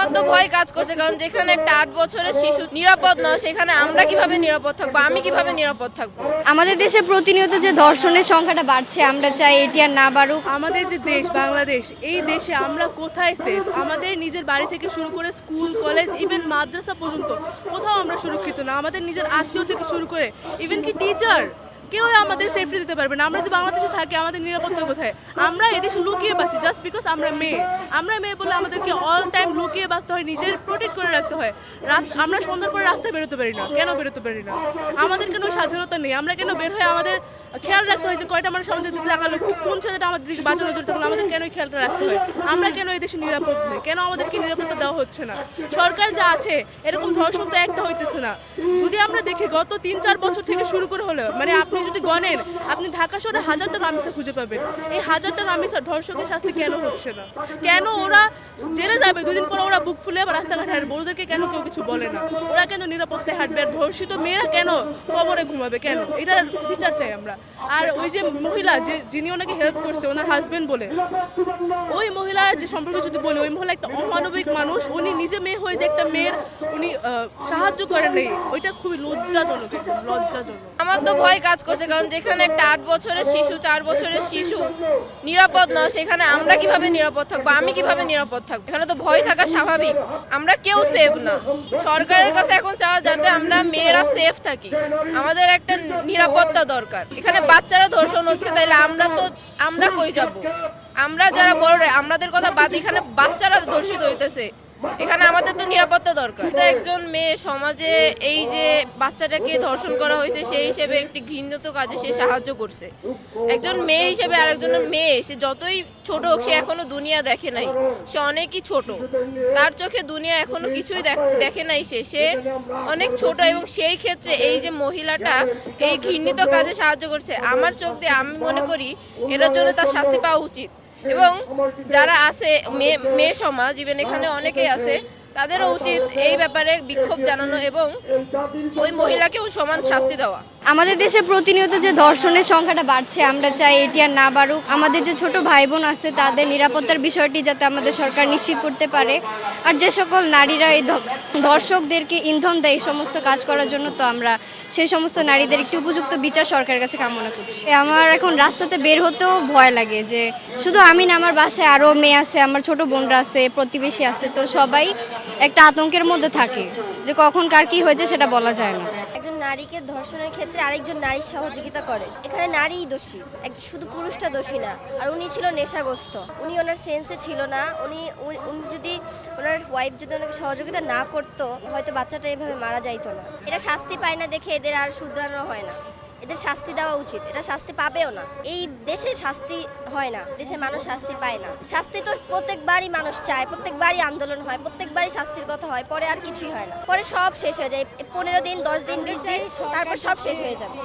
আমার তো ভয় কাজ করছে, কারণ যেখানে একটা 8 বছরের শিশু নিরাপদ নয়, সেখানে আমরা কিভাবে নিরাপদ থাকবো, আমি কিভাবে নিরাপদ থাকবো। আমাদের দেশে প্রতিনিয়ত যে ধর্ষণের সংখ্যাটা বাড়ছে, আমরা চাই এটি আর না বাড়ুক। আমাদের যে দেশ বাংলাদেশ, এই দেশে আমরা কোথায় সেফ? আমাদের নিজের বাড়ি থেকে শুরু করে স্কুল, কলেজ, ইভেন মাদ্রাসা পর্যন্ত কোথাও আমরা সুরক্ষিত না। আমাদের নিজের আত্মীয় থেকে শুরু করে ইভেন কি টিচার, কেউ আমাদের সেফটি দিতে পারবে না। আমরা যে বাংলাদেশে থাকি, আমাদের নিরাপত্তা কোথায়? আমরা এদেশে লুকিয়ে বাঁচি জাস্ট বিকজ আমরা মেয়ে বলে আমাদেরকে অল টাইম লুকিয়ে বাঁচতে হয়, নিজের প্রোটেক্ট করে রাখতে হয়। আমরা সন্ধ্যার পরে রাস্তায় বেরোতে পারি না। কেন বেরোতে পারি না? আমাদের কেন স্বাধীনতা নেই? আমরা কেন বের হয়ে আমাদের খেয়াল রাখতে হয় যে কয়টা মানুষ আমাদের দিকে তাকালো, কোন ছেলেটা আমাদের দিকে বাজে নজর থাকলো, আমাদের কেন খেয়ালটা রাখতে হয়? আমরা কেন এই দেশে নিরাপদ নেই? কেন আমাদেরকে নিরাপত্তা দেওয়া হচ্ছে না? সরকার যা আছে, এরকম ধর্ষণ তো একটা হইতেছে না। যদি আমরা দেখি গত 3-4 বছর থেকে শুরু করে হলো, মানে আপনি যদি গণেন, আপনি ঢাকা শহরে 1000টা রামিসা খুঁজে পাবেন। এই 1000টা রামিসা ধর্ষকের শাস্তি কেন হচ্ছে না? কেন ওরা জেলে যাবে, 2 দিন পর ওরা বুক ফুলে আবার রাস্তাঘাটে হাঁটবে? ওদেরকে কেন কেউ কিছু বলে না? ওরা কেন নিরাপত্তায় হাঁটবে? আর ধর্ষিত মেয়েরা কেন কবরে ঘুমাবে? কেন? এটার বিচার চাই আমরা। আর ওই যে মহিলা যিনি ওনাকে হেল্প করছে, ওনার হাজবেন্ড বলে, ওই মহিলার যে সম্পর্কে যদি বলি, ওই মহিলা একটা অমানবিক মানুষ। উনি নিজে মেয়ে হয়ে যে একটা মেয়ের উনি সাহায্য করেন নাই, ওইটা খুবই লজ্জাজনক, একদম লজ্জাজনক। আমার তো ভয় কাজ করছে, কারণ যেখানে একটা 8 বছরের শিশু, 4 বছরের শিশু নিরাপদ নয়, সেখানে আমরা কিভাবে নিরাপদ থাকবো, আমি কিভাবে নিরাপদ থাকবো। এখানে তো ভয় থাকা স্বাভাবিক। আমরা কেউ সেফ না। সরকারের কাছে এখন চাওয়া যাতে আমরা মেয়েরা সেফ থাকি। আমাদের একটা নিরাপত্তা দরকার। এখানে বাচ্চারা ধর্ষণ হচ্ছে, তাইলে আমরা কই যাব? আমরা যারা বড়রা, আমাদের কথা বাদ, এখানে বাচ্চারা ধর্ষিত হইতেছে। এখানে আমাদের তো নিরাপত্তা দরকার। তো একজন মেয়ে সমাজে এই যে বাচ্চাটাকে ধর্ষণ করা হয়েছে, সেই হিসেবে একটি ঘৃণিত কাজে সে সাহায্য করছে। একজন মেয়ে হিসেবে আরেকজনের মেয়ে, সে যতই ছোট হোক, সে এখনো দুনিয়া দেখে নাই। সে অনেকই ছোট, তার চোখে দুনিয়া এখনো কিছুই দেখে নাই। সে অনেক ছোট, এবং সেই ক্ষেত্রে এই যে মহিলাটা এই ঘৃণিত কাজে সাহায্য করছে, আমার চোখ দিয়ে আমি মনে করি এটার জন্য তার শাস্তি পাওয়া উচিত। এবং যারা আছে মেয়ে সমাজ, ইভেন এখানে অনেকেই আছে, তাদেরও উচিত এই ব্যাপারে বিক্ষোভ জানানো এবং ওই মহিলাকেও সমান শাস্তি দেওয়া। আমাদের দেশে প্রতিনিয়ত যে ধর্ষণের সংখ্যাটা বাড়ছে, আমরা চাই এটি আর না বাড়ুক। আমাদের যে ছোট ভাই বোন আছে, তাদের নিরাপত্তার বিষয়টি যাতে আমাদের সরকার নিশ্চিত করতে পারে। আর যে সকল নারীরা এই ধর্ষকদেরকে ইন্ধন দেয় এই সমস্ত কাজ করার জন্য, তো আমরা সেই সমস্ত নারীদের একটি উপযুক্ত বিচার সরকারের কাছে কামনা করছি। আমার এখন রাস্তাতে বের হতেও ভয় লাগে, যে শুধু আমি না, আমার বাসায় আরও মেয়ে আছে, আমার ছোট বোনরা আছে, প্রতিবেশী আছে, তো সবাই একটা আতঙ্কের মধ্যে থাকে যে কখন কার কি হয়েছে সেটা বলা যায় না। একজন নারীকে ধর্ষণের ক্ষেত্রে আরেকজন নারী সহযোগিতা করে, এখানে নারীই দোষী, শুধু পুরুষটা দোষী না। আর উনি ছিল নেশাগ্রস্ত, উনি ওনার সেন্সে ছিল না। উনি যদি ওনার ওয়াইফ যদি ওনাকে সহযোগিতা না করতো, হয়তো বাচ্চাটা এভাবে মারা যাইতো না। এটা শাস্তি পায় না দেখে এদের আর শুধরানো হয় না। এদের শাস্তি দেওয়া উচিত, এটা শাস্তি পাবেও না। এই দেশে শাস্তি হয় না, দেশে মানুষ শাস্তি পায় না। শাস্তি তো প্রত্যেকবারই মানুষ চায়, প্রত্যেকবারই আন্দোলন হয়, প্রত্যেকবারই শাস্তির কথা হয়, পরে আর কিছুই হয় না। পরে সব শেষ হয়ে যায়, 15 দিন, 10 দিন, 20 দিন, তারপর সব শেষ হয়ে যাবে।